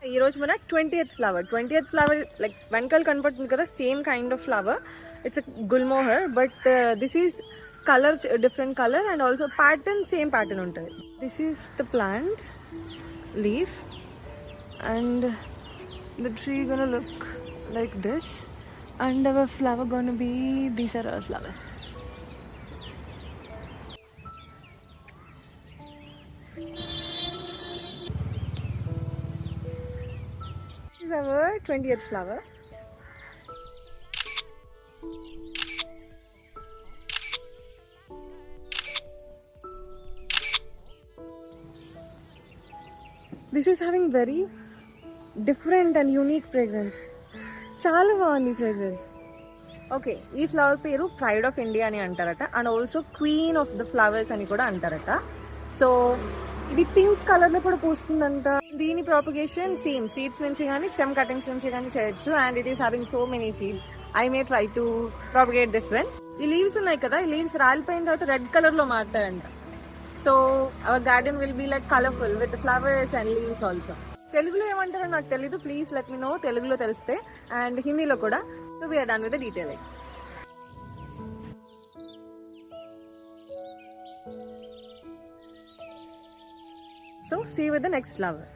ఈ రోజు మన 20th ఫ్లవర్ లైక్ వెనకాల కనపడుతుంది కదా, same kind of flower. It's gulmohar, but this is colour different colour and also pattern same pattern ఉంటుంది. This is the plant leaf and the tree gonna look like this and our flower gonna be, these are our flowers. This is our 20th flower. This is having very different and unique fragrance. చాలా బాగుంది fragrance. Okay, ఈ flower పేరు pride of India అని అంటారట and also queen of the flowers అని కూడా అంటారట. So ఇది పింక్ కలర్లో కూడా పూస్తుందంట. దీని ప్రాపగేషన్ సేమ్ సీడ్స్ నుంచి కానీ స్టెమ్ కటింగ్స్ నుంచి కానీ చేయొచ్చు and it is having so many seeds. I may try to propagate this one. ఈ లీవ్స్ ఉన్నాయి కదా, ఈ లీవ్స్ రాలిపోయిన తర్వాత రెడ్ కలర్లో మారుతాయంట. So our garden will be like colourful with flowers and leaves also. తెలుగులో ఏమంటారో నాకు తెలీదు, ప్లీజ్ లెట్ మీ నో తెలుగులో తెలిస్తే, అండ్ హిందీలో కూడా. So we are done with the detailing. So see with the next flower.